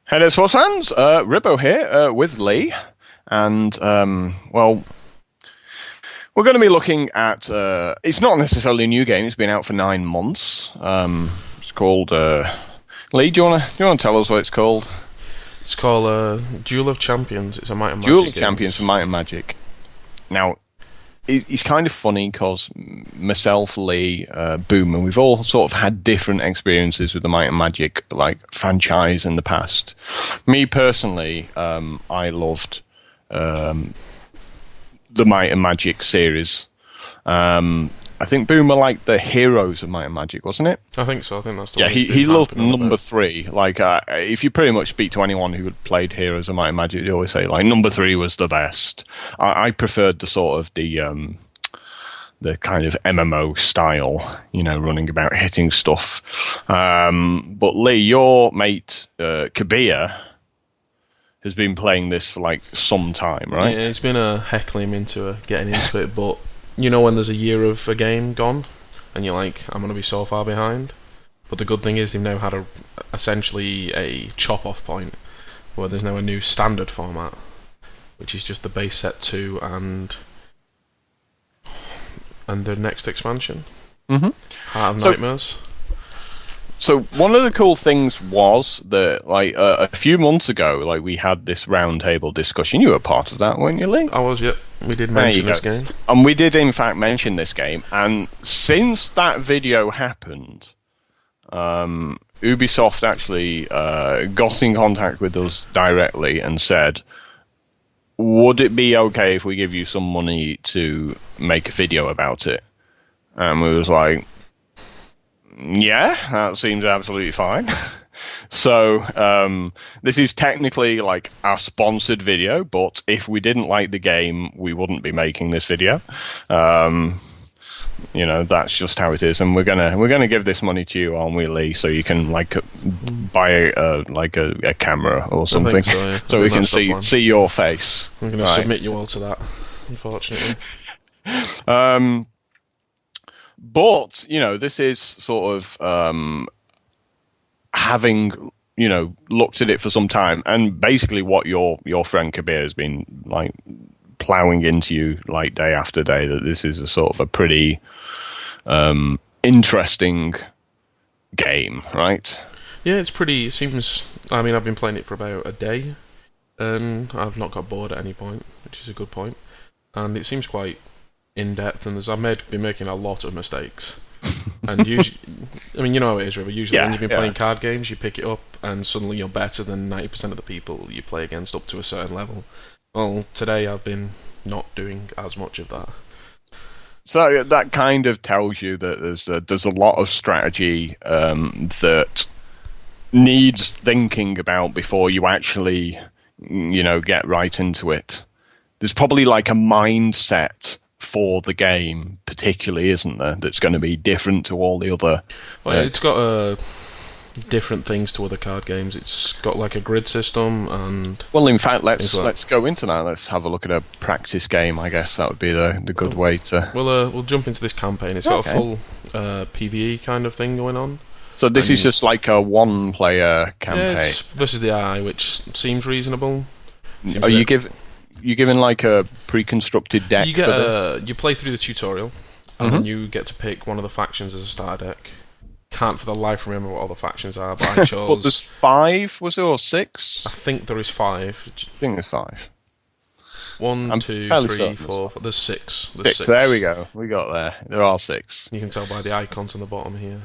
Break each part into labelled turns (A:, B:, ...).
A: Hey there, sports fans. Ribbo here with Lee, and we're going to be looking at. It's not necessarily a new game. It's been out for 9 months. It's called. Lee, do you want to tell us what it's called?
B: It's called Duel of Champions. It's a Might and Magic
A: Duel of
B: game.
A: Champions for Might and Magic. Now, it's kind of funny because myself, Lee, Boomer, we've all sort of had different experiences with the Might and Magic franchise in the past. Me personally, I loved the Might and Magic series. I think Boomer liked the Heroes of Might and Magic, wasn't it?
B: I think so. I think that's the
A: Yeah,
B: one.
A: he loved number three. If you pretty much speak to anyone who had played Heroes of Might and Magic, they always say number three was the best. I preferred the sort of the kind of MMO style, running about hitting stuff. But Lee, your mate Kabir has been playing this for some time, right?
B: Yeah, it's been heckling him into getting into it, but when there's a year of a game gone, and you're like, I'm going to be so far behind. But the good thing is they've now had essentially a chop-off point, where there's now a new standard format, which is just the base set 2 and the next expansion.
A: Mm-hmm.
B: Heart of Nightmares.
A: So one of the cool things was that, a few months ago, we had this roundtable discussion. You were part of that, weren't you, Lee?
B: I was, yep. We did mention this game.
A: And we did, in fact, mention this game. And since that video happened, Ubisoft actually got in contact with us directly and said, would it be okay if we give you some money to make a video about it? And we was like, yeah, that seems absolutely fine. So this is technically our sponsored video, but if we didn't like the game, we wouldn't be making this video. That's just how it is, and we're gonna give this money to you, aren't we, Lee? So you can buy a camera or something,
B: so, yeah.
A: so we can see your face.
B: I'm gonna submit you all to that, unfortunately.
A: But this is sort of having looked at it for some time, and basically what your friend Kabir has been plowing into you day after day, that this is a sort of a pretty interesting game, right?
B: Yeah, it seems. I mean, I've been playing it for about a day, and I've not got bored at any point, which is a good point. And it seems quite in depth, and I've been making a lot of mistakes. And usually, I mean, you know how it is, River. Usually, when you've been playing card games, you pick it up, and suddenly you're better than 90% of the people you play against up to a certain level. Well, today I've been not doing as much of that.
A: So that kind of tells you that there's a lot of strategy that needs thinking about before you actually, get right into it. There's probably a mindset for the game, particularly, isn't there? That's going to be different to all the other.
B: Well, it's got different things to other card games. It's got a grid system, and
A: well, in fact, let's go into that. Let's have a look at a practice game. I guess that would be the good way to.
B: We'll jump into this campaign. It's got a full PvE kind of thing going on.
A: So this is just a one-player campaign.
B: Yeah, it's versus the AI, which seems reasonable.
A: Are you given a pre-constructed deck
B: for
A: this?
B: You play through the tutorial, and then you get to pick one of the factions as a starter deck. Can't for the life remember what all the factions are, but I chose.
A: But there's 5, was there, or 6?
B: I think there is 5.
A: I think there's 5.
B: 1, 2, 3, 4. There's 6.
A: Six. There we go. We got there. There are 6.
B: You can tell by the icons on the bottom here.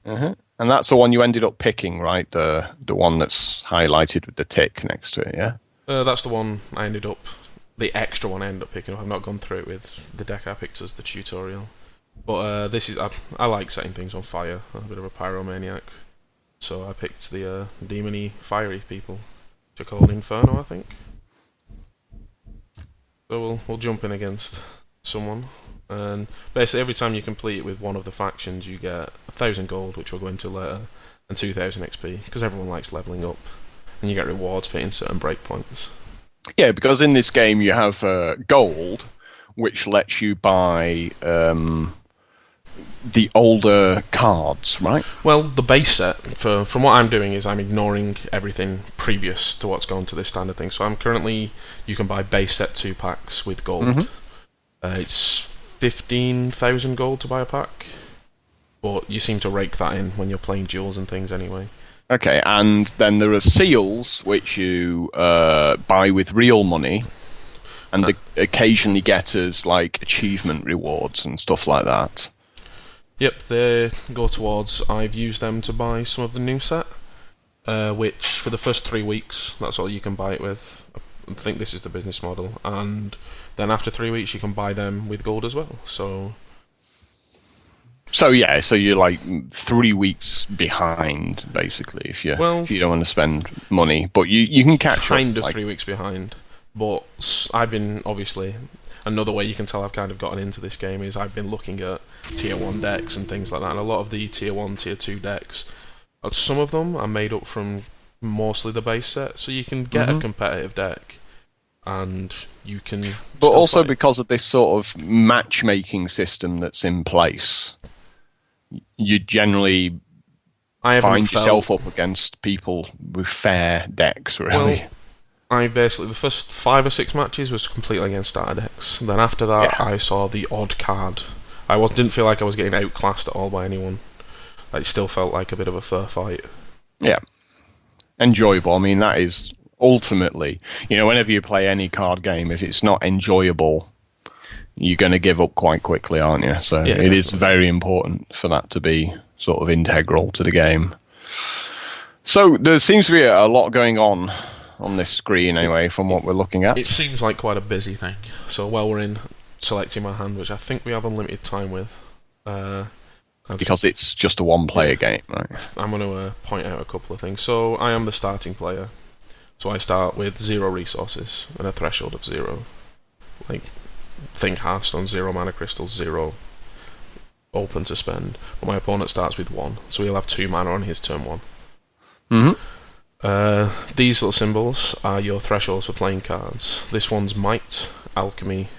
A: Uh-huh. And that's the one you ended up picking, right? The one that's highlighted with the tick next to it, yeah?
B: That's the one I ended up. The extra one I ended up picking up. I've not gone through it with the deck I picked as the tutorial. But this is I like setting things on fire. I'm a bit of a pyromaniac, so I picked the demony fiery people, which are called Inferno, I think. So we'll jump in against someone, and basically every time you complete it with one of the factions, you get 1,000 gold, which we'll go into later, and 2,000 XP, because everyone likes leveling up, and you get rewards for hitting certain breakpoints.
A: Yeah, because in this game you have gold, which lets you buy the older cards, right?
B: Well, the base set, from what I'm doing, is I'm ignoring everything previous to what's gone to this standard thing. So I'm currently, you can buy base set 2 packs with gold. It's 15,000 gold to buy a pack, but you seem to rake that in when you're playing duels and things anyway.
A: Okay, and then there are seals which you buy with real money, and occasionally get as like achievement rewards and stuff like that.
B: Yep, they go towards. I've used them to buy some of the new set, which for the first 3 weeks, that's all you can buy it with. I think this is the business model, and then after 3 weeks, you can buy them with gold as well.
A: So yeah, so you're like 3 weeks behind, basically, if you don't want to spend money, but you can catch
B: kind
A: up.
B: of 3 weeks behind, but I've been obviously. Another way you can tell I've kind of gotten into this game is I've been looking at tier 1 decks and things like that, and a lot of the tier 1, tier 2 decks, some of them are made up from mostly the base set, so you can get a competitive deck, and you can.
A: But also because of this sort of matchmaking system that's in place, you generally find yourself up against people with fair decks, really.
B: Well, the first 5 or 6 matches was completely against starter decks. Then after that, I saw the odd card. Didn't feel like I was getting outclassed at all by anyone. It still felt like a bit of a fair fight.
A: Yeah. Enjoyable. I mean, that is ultimately, whenever you play any card game, if it's not enjoyable, you're going to give up quite quickly, aren't you? So it is very important for that to be sort of integral to the game. So there seems to be a lot going on this screen anyway, from what we're looking at.
B: It seems like quite a busy thing. So while we're in selecting my hand, which I think we have unlimited time with,
A: because it's just a one-player game, right?
B: I'm going to point out a couple of things. So I am the starting player. So I start with 0 resources and a threshold of 0. Think Hearthstone, 0 mana crystals, 0 open to spend. But my opponent starts with 1, so he'll have 2 mana on his turn 1. These little symbols are your thresholds for playing cards. This one's Might, Alchemy,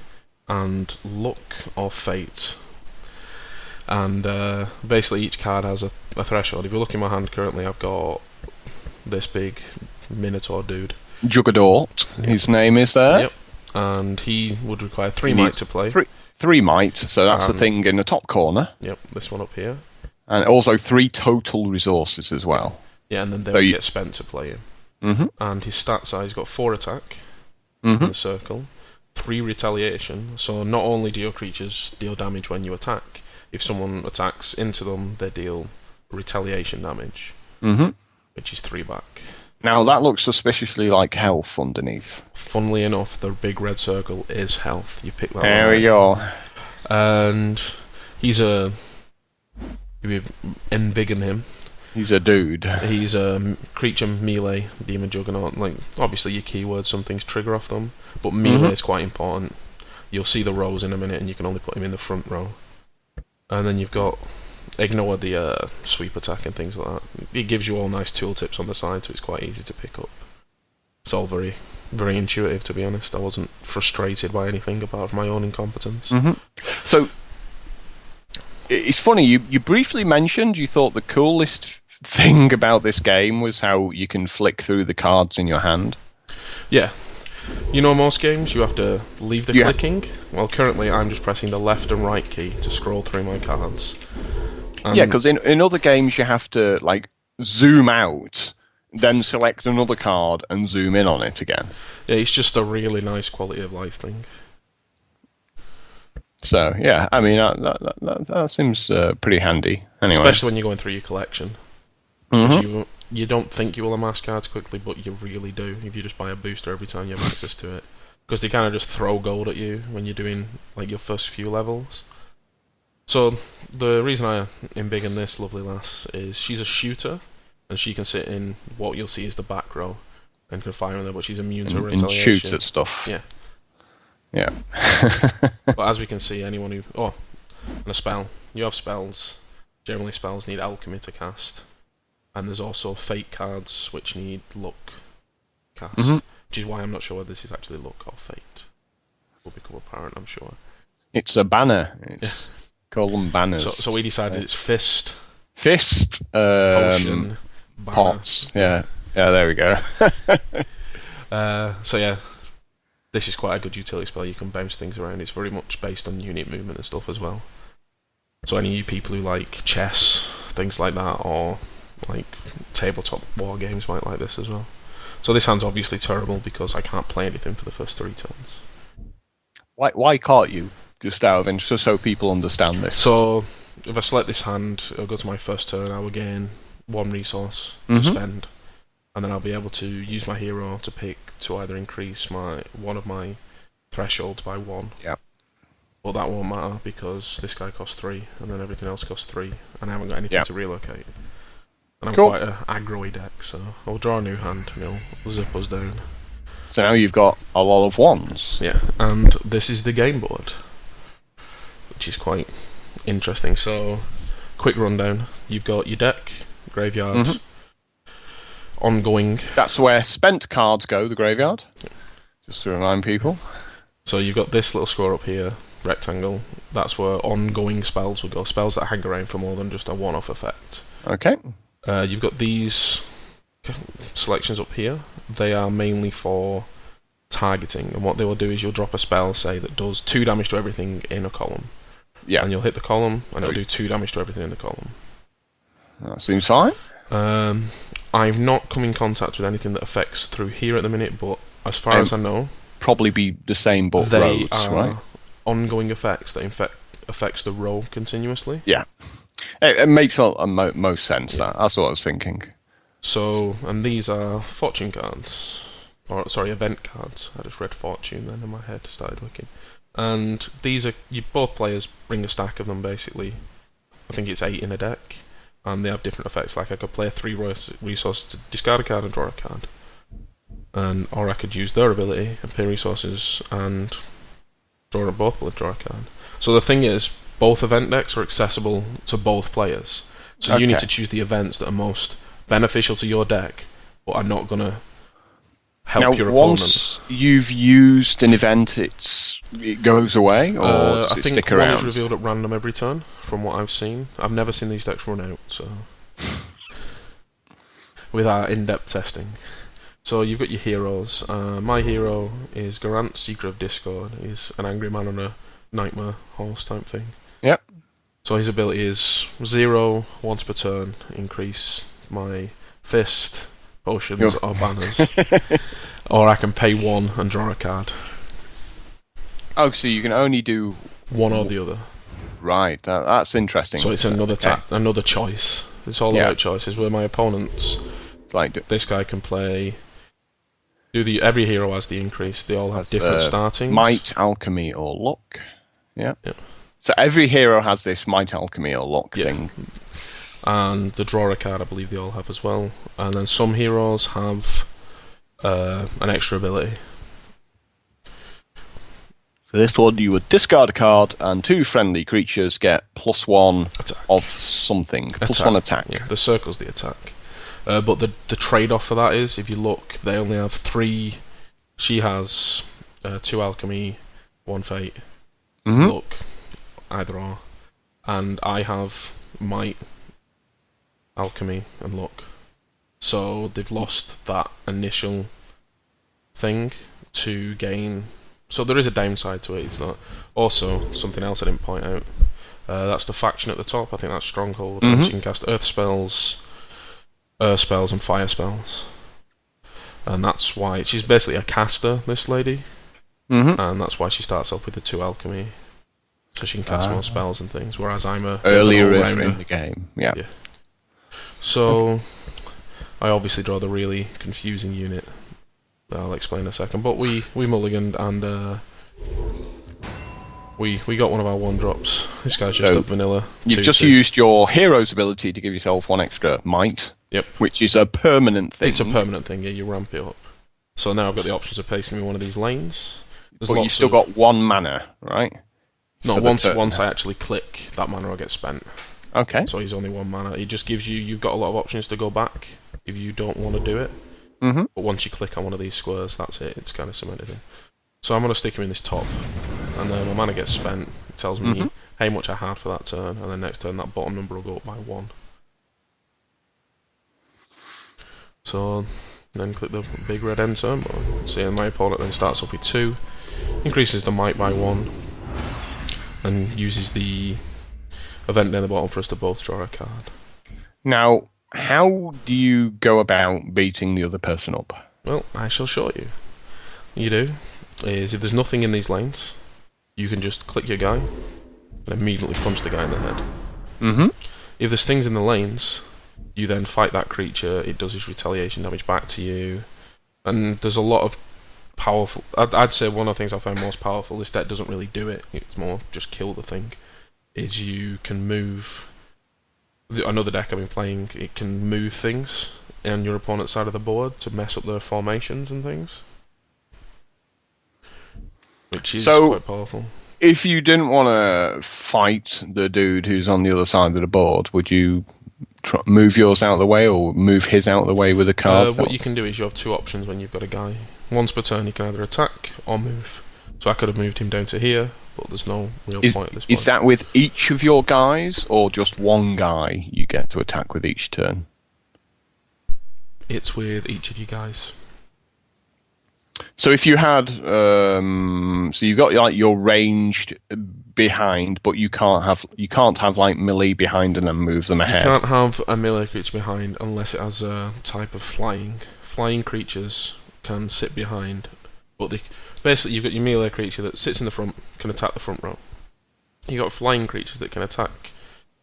B: and Luck or Fate. And basically each card has a threshold. If you look in my hand currently, I've got this big Minotaur dude.
A: Juggernaut, his name is there.
B: Yep. And he would require 3 might to play.
A: 3 might, so that's the thing in the top corner.
B: Yep, this one up here.
A: And also 3 total resources as well.
B: Yeah, and then they get spent to play him. And his stat size, he's got 4 attack in the circle, 3 retaliation. So not only do your creatures deal damage when you attack, if someone attacks into them, they deal retaliation damage, which is 3 back.
A: Now that looks suspiciously like health underneath.
B: Funnily enough, the big red circle is health. You pick that
A: there we go.
B: And he's you embiggen him.
A: He's a dude.
B: He's a creature melee, demon juggernaut. Obviously your keywords, some things trigger off them, but melee is quite important. You'll see the rows in a minute, and you can only put him in the front row. And then you've got ignore the sweep attack and things like that. It gives you all nice tooltips on the side, so it's quite easy to pick up. It's all very, very intuitive, to be honest. I wasn't frustrated by anything apart from my own incompetence.
A: So it's funny, you briefly mentioned you thought the coolest thing about this game was how you can flick through the cards in your hand.
B: Yeah. Most games you have to leave the clicking. Well, currently I'm just pressing the left and right key to scroll through my cards.
A: Because in other games you have to zoom out, then select another card and zoom in on it again.
B: Yeah, it's just a really nice quality of life thing.
A: So yeah, I mean that seems pretty handy. Anyway,
B: especially when you're going through your collection. You don't think you will amass cards quickly, but you really do if you just buy a booster every time you have access to it. Because they kind of just throw gold at you when you're doing your first few levels. So the reason I embiggen this lovely lass is she's a shooter, and she can sit in what you'll see is the back row and can fire on there, but she's immune to retaliation.
A: And shoots at stuff.
B: Yeah.
A: Yeah.
B: But as we can see, anyone who... Oh, and a spell. You have spells. Generally spells need alchemy to cast. And there's also fate cards which need luck cast. Which is why I'm not sure whether this is actually luck or fate. Will become apparent, I'm sure.
A: It's a banner. Call them banners.
B: So we decided it's fist,
A: fist,
B: potion, banner.
A: pots. Yeah, there we go.
B: So yeah, this is quite a good utility spell. You can bounce things around. It's very much based on unit movement and stuff as well. So any of you people who like chess, things like that, or like tabletop war games might like this as well. So this hand's obviously terrible because I can't play anything for the first 3 turns.
A: Why can't you? Just out of interest, so people understand this.
B: So if I select this hand, it'll go to my first turn. I will gain 1 resource to spend, and then I'll be able to use my hero to pick to either increase one of my thresholds by 1.
A: Yeah.
B: But that won't matter because this guy costs 3, and then everything else costs 3, and I haven't got anything to relocate. And I'm quite an aggro deck, so I'll draw a new hand and it'll zip us down.
A: So now you've got a lot of wands.
B: Yeah, and this is the game board, which is quite interesting. So, quick rundown. You've got your deck, graveyard, ongoing.
A: That's where spent cards go, the graveyard. Just to remind people.
B: So you've got this little square up here, rectangle. That's where ongoing spells would go. Spells that hang around for more than just a one-off effect.
A: Okay.
B: You've got these selections up here. They are mainly for targeting, and what they will do is you'll drop a spell, say, that does 2 damage to everything in a column.
A: Yeah.
B: And you'll hit the column, and it'll do 2 damage to everything in the column.
A: That seems fine.
B: I've not come in contact with anything that affects through here at the minute, but as far as I know,
A: probably be the same but roads, right?
B: Ongoing effects that affects the row continuously.
A: Yeah. It makes most sense, that's what I was thinking.
B: So, and these are fortune cards. Or, sorry, event cards. I just read fortune then in my head, started looking. And these are, both players bring a stack of them basically. I think it's 8 in a deck. And they have different effects, like I could play 3 resources to discard a card and draw a card. Or I could use their ability and pay resources and draw a card. So the thing is, both event decks are accessible to both players. So you need to choose the events that are most beneficial to your deck, but are not going to help your opponent.
A: Once you've used an event, it goes away, or does it stick around?
B: I think one is revealed at random every turn, from what I've seen. I've never seen these decks run out, so with our in-depth testing. So you've got your heroes. My hero is Garant, Seeker of Discord. He's an angry man on a nightmare horse type thing.
A: Yep.
B: So his ability is 0 once per turn, increase my fist, potions, or banners. Or I can pay 1 and draw a card.
A: Oh, so you can only do
B: one or the other.
A: Right, that's interesting.
B: So it's another choice. It's all about choices. Where my opponents,
A: like
B: this guy can play. Every hero has the increase. They all have different startings.
A: Might, alchemy, or luck. Yeah. So every hero has this might, alchemy, or luck thing.
B: And the draw a card, I believe they all have as well. And then some heroes have an extra ability.
A: So this one, you would discard a card, and 2 friendly creatures get +1
B: attack.
A: Of something. +1 attack.
B: Yeah, the circle's the attack. But the trade-off for that is, if you look, they only have 3. She has 2 alchemy, 1 fate, luck, either or, and I have might, alchemy, and luck. So they've lost that initial thing to gain. So there is a downside to it. It's not. Also, something else I didn't point out. That's the faction at the top. I think that's Stronghold. So you can cast Earth spells, spells, and fire spells. And that's why she's basically a caster, this lady. And that's why she starts off with the 2 alchemy, so she can cast more spells and things. Whereas I'm a
A: earlier in the game. Yeah.
B: So I obviously draw the really confusing unit that I'll explain in a second. But we mulliganed and we got one of our 1-drops. This guy's just a vanilla.
A: You've just used your hero's ability to give yourself 1 extra might.
B: Yep.
A: Which is a permanent thing.
B: It's a permanent thing, yeah, you ramp it up. So now I've got the options of placing me one of these lanes.
A: But you've still got 1 mana, right?
B: No, once I actually click, that mana will get spent.
A: Okay.
B: So he's only 1 mana. It just gives you've got a lot of options to go back if you don't want to do it. But once you click on one of these squares, that's it. It's kind of cemented in. So I'm going to stick him in this top. And then my mana gets spent. It tells me, how much I had for that turn, and then next turn that bottom number will go up by 1. So then click the big red end turn button. See, my opponent then starts off with 2, increases the might by 1, and uses the event near the bottom for us to both draw a card.
A: Now, how do you go about beating the other person up?
B: Well, I shall show you. You do is if there's nothing in these lanes, you can just click your guy and immediately punch the guy in the head.
A: Mm-hmm.
B: If there's things in the lanes, you then fight that creature, it does its retaliation damage back to you, and there's a lot of powerful... I'd say one of the things I found most powerful, this deck doesn't really do it, it's more just kill the thing, is you can move... Another deck I've been playing, it can move things on your opponent's side of the board to mess up their formations and things, which is quite powerful.
A: If you didn't want to fight the dude who's on the other side of the board, would you move yours out of the way or move his out of the way with a card?
B: What you can do is you have 2 options when you've got a guy. Once per turn you can either attack or move. So I could have moved him down to here, but there's no real point at this point.
A: Is that with each of your guys, or just one guy you get to attack with each turn?
B: It's with each of you guys.
A: So if you had, so you've got like your ranged behind, but you can't have like melee behind and then move them ahead.
B: You can't have a melee creature behind unless it has a type of flying. Flying creatures can sit behind, but basically you've got your melee creature that sits in the front, can attack the front row. You've got flying creatures that can attack,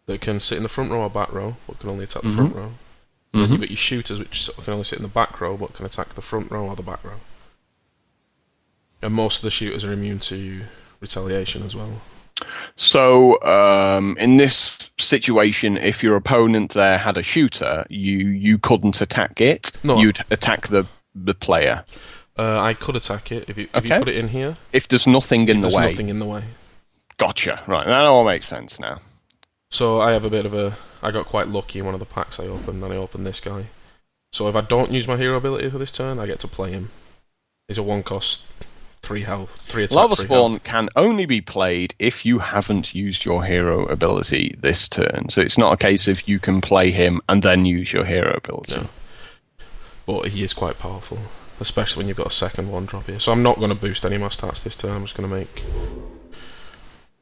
B: that can sit in the front row or back row, but can only attack the front row. And you've got your shooters which can only sit in the back row, but can attack the front row or the back row. And most of the shooters are immune to retaliation as well.
A: So, in this situation, if your opponent there had a shooter, you couldn't attack it.
B: No.
A: You'd attack the player.
B: I could attack it if you put it in here.
A: If there's nothing in the way.
B: There's nothing in the way.
A: Gotcha. Right, that all makes sense now.
B: So I have a bit of a... I got quite lucky in one of the packs I opened, and I opened this guy. So if I don't use my hero ability for this turn, I get to play him. He's a 1-cost, 3 health, 3 attack,
A: Lava
B: 3
A: Spawn
B: health.
A: can only be played if you haven't used your hero ability this turn. So it's not a case of you can play him and then use your hero ability.
B: No. But he is quite powerful, especially when you've got a second 1-drop here. So I'm not going to boost any of my stats this turn, I'm just going to make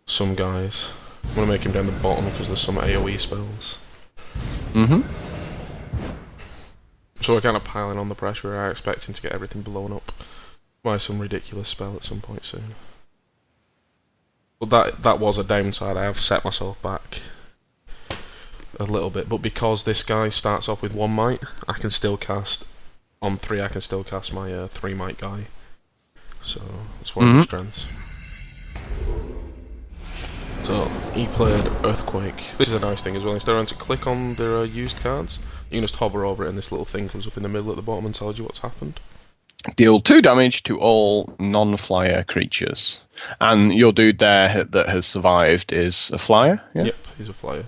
B: some guys. I'm going to make him down the bottom because there's some AoE spells. So we're kind of piling on the pressure. I'm expecting to get everything blown up by some ridiculous spell at some point soon. But that was a downside. I have set myself back a little bit. But because this guy starts off with 1 might, I can still cast... On 3 I can still cast my 3 might guy. So that's one of the strengths. So he played Earthquake. This is a nice thing as well. Instead of having to click on their used cards, you can just hover over it and this little thing comes up in the middle at the bottom and tells you what's happened.
A: Deal 2 damage to all non-flyer creatures. And your dude there that has survived is a flyer? Yeah?
B: Yep, he's a flyer.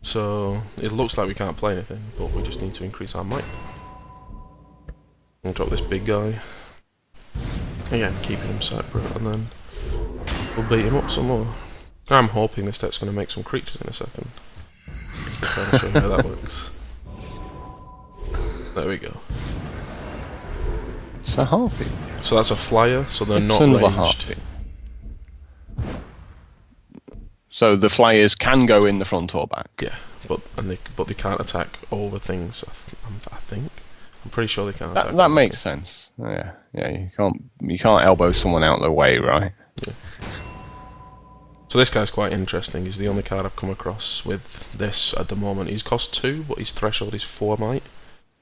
B: So it looks like we can't play anything, but we just need to increase our might. We'll drop this big guy. Again, keeping him separate, and then we'll beat him up some more. I'm hoping this deck's going to make some creatures in a second. I'll try to show you how that works. There we go.
A: It's a harpy.
B: So that's a flyer, so they're
A: It's
B: not
A: another
B: ranged.
A: harpy. So the flyers can go in the front or back.
B: Yeah, but they can't attack over things. I think. I'm pretty sure they can't.
A: That makes sense. Yeah. You can't elbow someone out of the way, right?
B: Yeah. So this guy's quite interesting. He's the only card I've come across with this at the moment. He's cost 2, but his threshold is 4 might.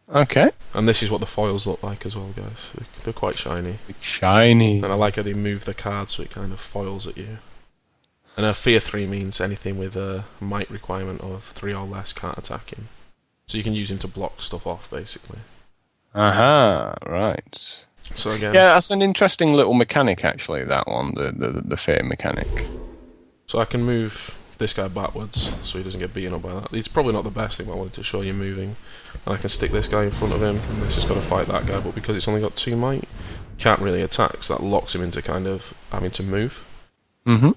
A: Okay.
B: And this is what the foils look like as well, guys. They're quite shiny.
A: Shiny.
B: And I like how they move the card so it kind of foils at you. And a Fear 3 means anything with a might requirement of 3 or less can't attack him. So you can use him to block stuff off, basically.
A: Aha, right.
B: So again...
A: Yeah, that's an interesting little mechanic, actually, that one, the fear mechanic.
B: So I can move this guy backwards, so he doesn't get beaten up by that. It's probably not the best thing, but I wanted to show you moving. And I can stick this guy in front of him, and this is going to fight that guy, but because it's only got 2 might, can't really attack, so that locks him into kind of having to move.
A: Mm-hmm.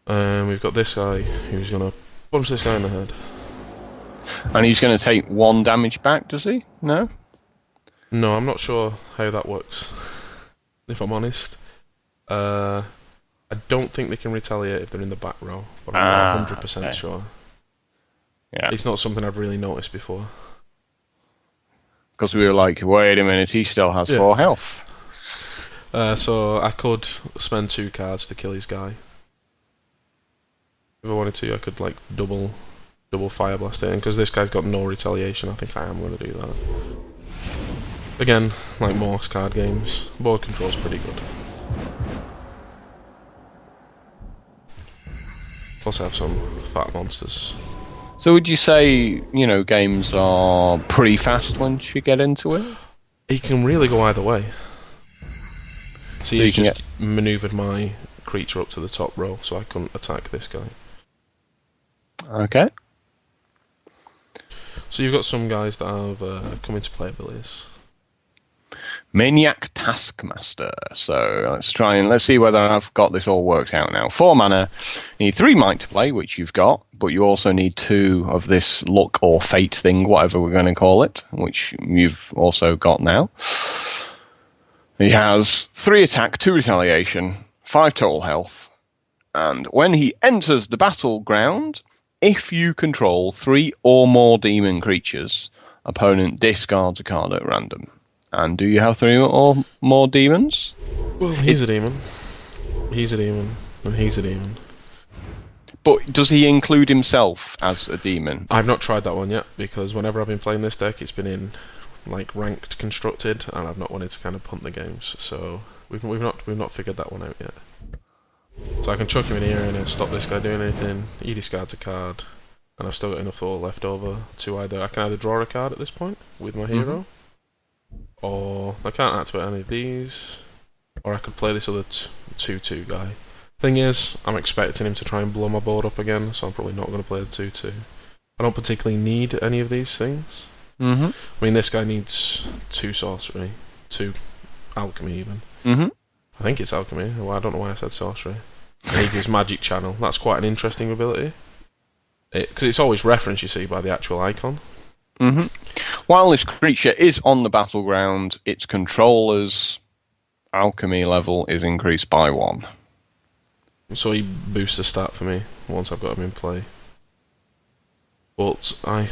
B: We've got this guy who's gonna punch this guy in the head.
A: And he's going to take 1 damage back, does he? No?
B: No, I'm not sure how that works, if I'm honest. I don't think they can retaliate if they're in the back row, but I'm not 100% sure.
A: Yeah.
B: It's not something I've really noticed before.
A: Because we were like, wait a minute, he still has 4 health.
B: So I could spend 2 cards to kill his guy. If I wanted to, I could like double fire blast it, and because this guy's got no retaliation, I think I am going to do that. Again, like most card games, board control's pretty good. Plus I have some fat monsters.
A: So would you say, games are pretty fast once you get into it?
B: It can really go either way. So you just manoeuvred my creature up to the top row so I couldn't attack this guy.
A: Okay.
B: So you've got some guys that have come into play abilities.
A: Maniac Taskmaster. So let's see whether I've got this all worked out now. 4 mana, you need 3 might to play, which you've got, but you also need 2 of this luck or fate thing, whatever we're going to call it, which you've also got now. He has 3 attack, 2 retaliation, 5 total health, and when he enters the battleground, if you control 3 or more demon creatures, opponent discards a card at random. And do you have 3 or more demons?
B: Well, he's a demon. He's a demon. And he's a demon.
A: But does he include himself as a demon?
B: I've not tried that one yet, because whenever I've been playing this deck, it's been in like ranked constructed, and I've not wanted to kind of punt the games. So we've not figured that one out yet. So I can chuck him in here and then stop this guy doing anything. He discards a card, and I've still got enough thought left over to I can either draw a card at this point with my hero, or I can't activate any of these, or I could play this other 2/2 guy. Thing is, I'm expecting him to try and blow my board up again, so I'm probably not going to play the 2/2. I don't particularly need any of these things. I mean, this guy needs 2 sorcery, 2 alchemy even. I think it's alchemy. Well, I don't know why I said sorcery. And he gives magic channel. That's quite an interesting ability. Because it's always referenced, you see, by the actual icon.
A: While this creature is on the battleground, its controller's alchemy level is increased by 1.
B: So he boosts the stat for me once I've got him in play. But I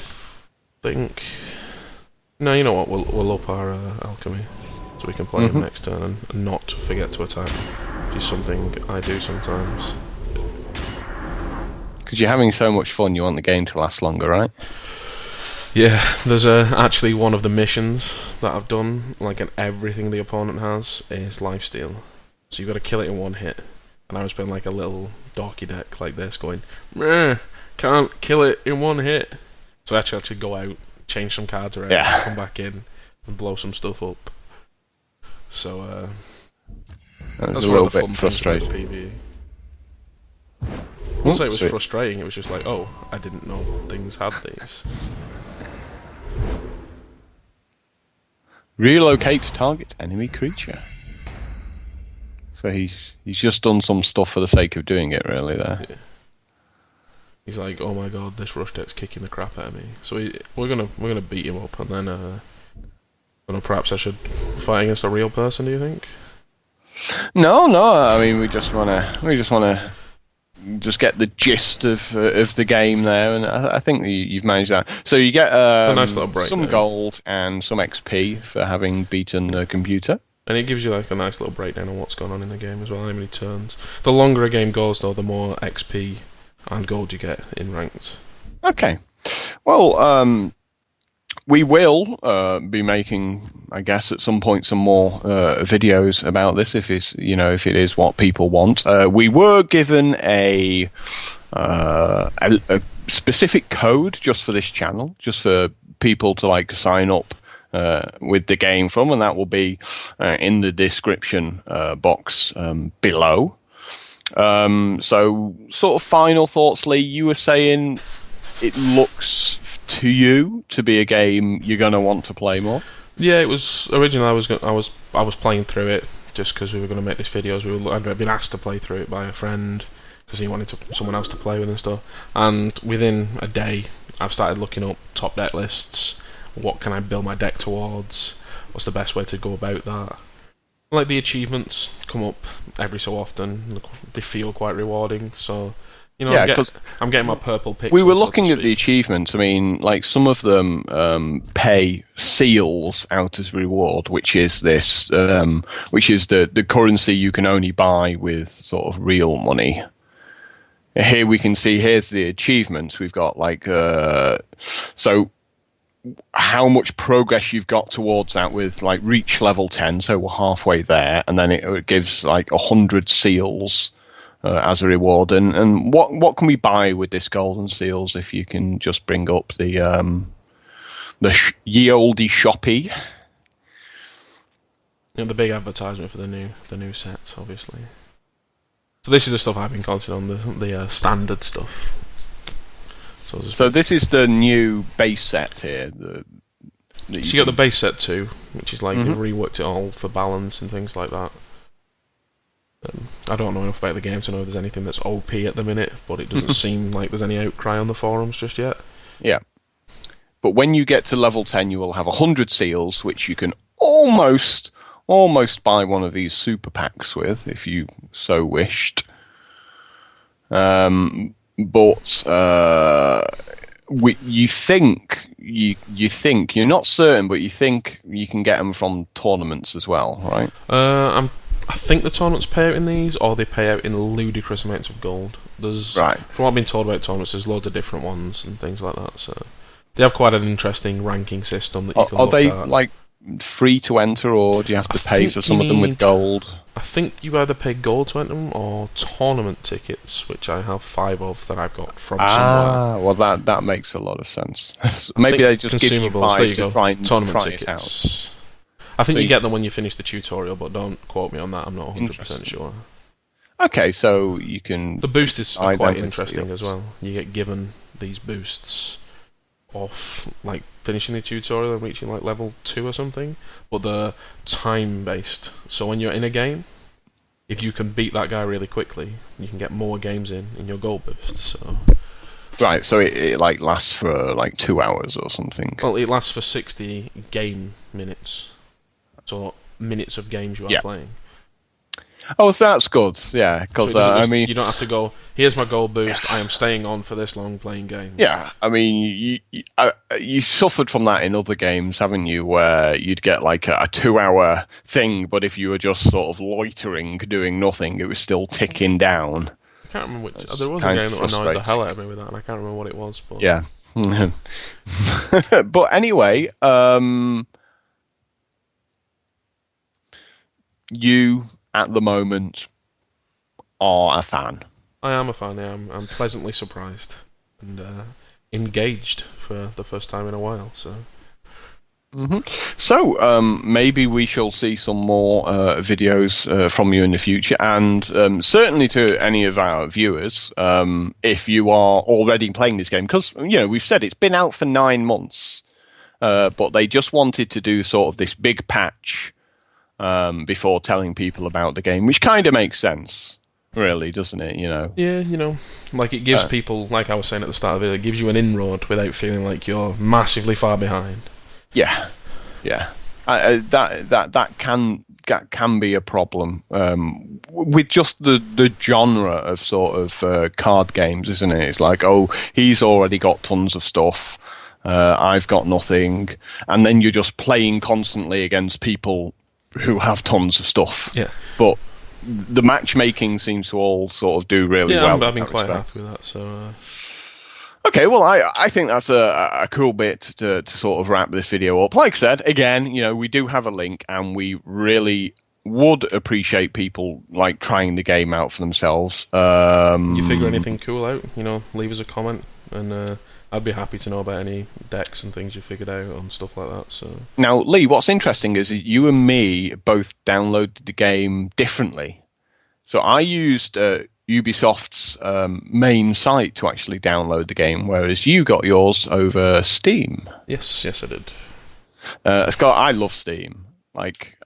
B: think... No, you know what? We'll up our alchemy so we can play him next turn and not forget to attack, which is something I do sometimes.
A: Because you're having so much fun, you want the game to last longer, right?
B: Yeah, there's actually one of the missions that I've done, like everything the opponent has is lifesteal. So you've got to kill it in 1 hit. And I was playing like a little dorky deck like this, going, meh, can't kill it in 1 hit. So I actually go out, change some cards around, come back in, and blow some stuff up. So that's
A: a little bit frustrating.
B: PvE. I won't say it was frustrating, it was just like, oh, I didn't know things had these.
A: Relocate target enemy creature. So he's just done some stuff for the sake of doing it, really, there.
B: Yeah. He's like, oh my god, this rush deck's kicking the crap out of me. So we're gonna beat him up, and then I don't know, perhaps I should fight against a real person. Do you think?
A: No. I mean, we just wanna just get the gist of the game there, and I think you've managed that. So you get
B: a nice little break
A: some
B: there.
A: gold and some XP for having beaten the computer.
B: And it gives you like a nice little breakdown on what's going on in the game as well, how many turns. The longer a game goes, though, the more XP and gold you get in ranked.
A: Okay. Well, we will be making, I guess, at some point some more videos about this if it is what people want. We were given a specific code just for this channel, just for people to like sign up with the game from, and that will be in the description box below. So, sort of final thoughts, Lee. You were saying it looks to you to be a game you're going to want to play more.
B: Yeah, it was originally I was playing through it just because we were going to make this video. I'd been asked to play through it by a friend, because he wanted someone else to play with and stuff. And within a day, I've started looking up top deck lists. What can I build my deck towards? What's the best way to go about that? Like the achievements come up every so often. They feel quite rewarding. So, I'm getting my purple pixels.
A: We were looking at the achievements. I mean, like some of them pay seals out as reward, which is the currency you can only buy with sort of real money. Here we can see. Here's the achievements. We've got so how much progress you've got towards that with like reach level 10, so we're halfway there, and then it gives like 100 seals as a reward. And what can we buy with this golden seals? If you can just bring up the ye olde shoppy.
B: The big advertisement for the new sets, obviously. So this is the stuff I've been concentrating on, the standard stuff. So
A: this is the new base set here.
B: So you got the base set 2, which is like they've reworked it all for balance and things like that. I don't know enough about the game to know if there's anything that's OP at the minute, but it doesn't seem like there's any outcry on the forums just yet.
A: Yeah. But when you get to level 10, you will have 100 seals, which you can almost buy one of these super packs with, if you so wished. But you think you're not certain, but you think you can get them from tournaments as well, right?
B: I think the tournaments pay out in these, or they pay out in ludicrous amounts of gold. From what I've been told about tournaments, there's loads of different ones and things like that. So they have quite an interesting ranking system that you can look at.
A: Are they like free to enter, or do you have to pay for some of them with gold?
B: I think you either pay gold to enter them or tournament tickets, which I have 5 of that I've got from somewhere.
A: Well, that makes a lot of sense. Maybe they just give you 5 to try it out.
B: I think you get them when you finish the tutorial, but don't quote me on that. I'm not 100% sure.
A: Okay, so you can...
B: The boost is quite interesting as well. You get given these boosts off like finishing the tutorial and reaching like level 2 or something, but they're time based. So when you're in a game, if you can beat that guy really quickly, you can get more games in your gold boost. So
A: right, so it like lasts for like 2 hours or something.
B: Well, it lasts for 60 game minutes, so minutes of games you are playing.
A: Oh, so that's good, yeah. Because I mean,
B: you don't have to go. Here's my gold boost. I am staying on for this long playing games.
A: Yeah, I mean, you suffered from that in other games, haven't you? Where you'd get like a 2-hour thing, but if you were just sort of loitering, doing nothing, it was still ticking down.
B: I can't remember which. There was a game that annoyed the hell out of me with that, and I can't remember what it was. But
A: yeah. But anyway, you at the moment are a fan.
B: I am a fan. Yeah, I'm pleasantly surprised and engaged for the first time in a while. So.
A: So maybe we shall see some more videos from you in the future, and certainly to any of our viewers, if you are already playing this game, because we've said it's been out for 9 months, but they just wanted to do sort of this big patch before telling people about the game, which kind of makes sense, really, doesn't it?
B: Yeah, like it gives people, like I was saying at the start of it, it gives you an inroad without feeling like you're massively far behind.
A: Yeah. That can be a problem with just the genre of sort of card games, isn't it? It's like, oh, he's already got tons of stuff, I've got nothing, and then you're just playing constantly against people who have tons of stuff.
B: Yeah.
A: But the matchmaking seems to all sort of do really well.
B: I've been quite happy with that. So.
A: Okay, well, I think that's a cool bit to sort of wrap this video up. Like I said, again, we do have a link, and we really would appreciate people like trying the game out for themselves.
B: You figure anything cool out, leave us a comment, and I'd be happy to know about any decks and things you figured out and stuff like that. So
A: now, Lee, what's interesting is you and me both downloaded the game differently. So I used Ubisoft's main site to actually download the game, whereas you got yours over Steam.
B: Yes, I did.
A: Scott, I love Steam. Like,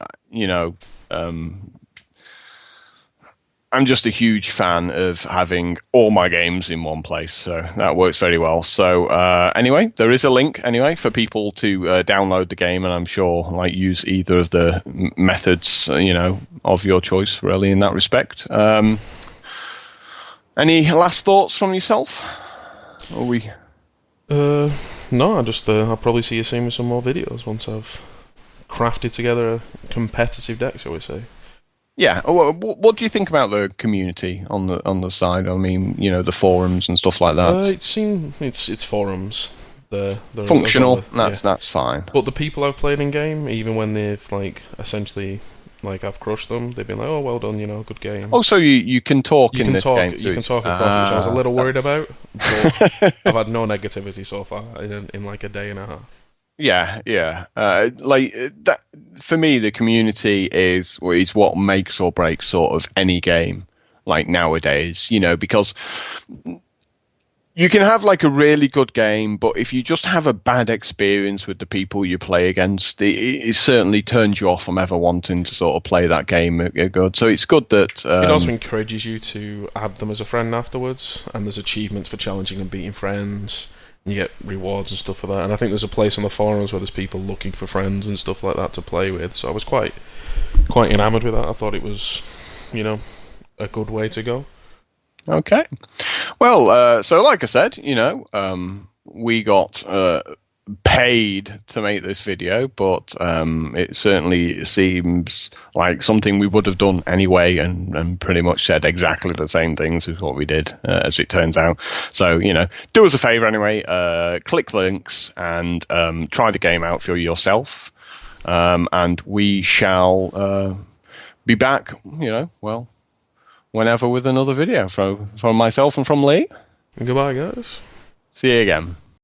A: I'm just a huge fan of having all my games in one place, so that works very well. So anyway, there is a link anyway for people to download the game, and I'm sure like use either of the methods, of your choice, really, in that respect. Any last thoughts from yourself? Are we?
B: No, I'll probably see you soon with some more videos once I've crafted together a competitive deck, shall we say.
A: Yeah. What do you think about the community on the side? I mean, the forums and stuff like that.
B: It's forums. They're
A: Functional.
B: yeah.
A: That's fine.
B: But the people I've played in game, even when they've essentially I've crushed them, they've been like, "Oh, well done, good game."
A: Oh, so you can talk
B: You
A: in
B: can
A: this
B: talk.
A: game too.
B: You can talk across, which I was a little worried about, but I've had no negativity so far in like a day and a half.
A: Yeah, yeah. Like that for me, the community is what makes or breaks sort of any game. Like nowadays, because you can have like a really good game, but if you just have a bad experience with the people you play against, it certainly turns you off from ever wanting to sort of play that game good. So it's good that
B: it also encourages you to add them as a friend afterwards, and there's achievements for challenging and beating friends. You get rewards and stuff for that, and I think there's a place on the forums where there's people looking for friends and stuff like that to play with. So I was quite enamoured with that. I thought it was, a good way to go.
A: Okay. Well, so like I said, we got paid to make this video, but it certainly seems like something we would have done anyway, and pretty much said exactly the same things as what we did, as it turns out. So, do us a favor anyway, click the links and try the game out for yourself, and we shall be back, whenever with another video from myself and from Lee.
B: Goodbye, guys.
A: See you again.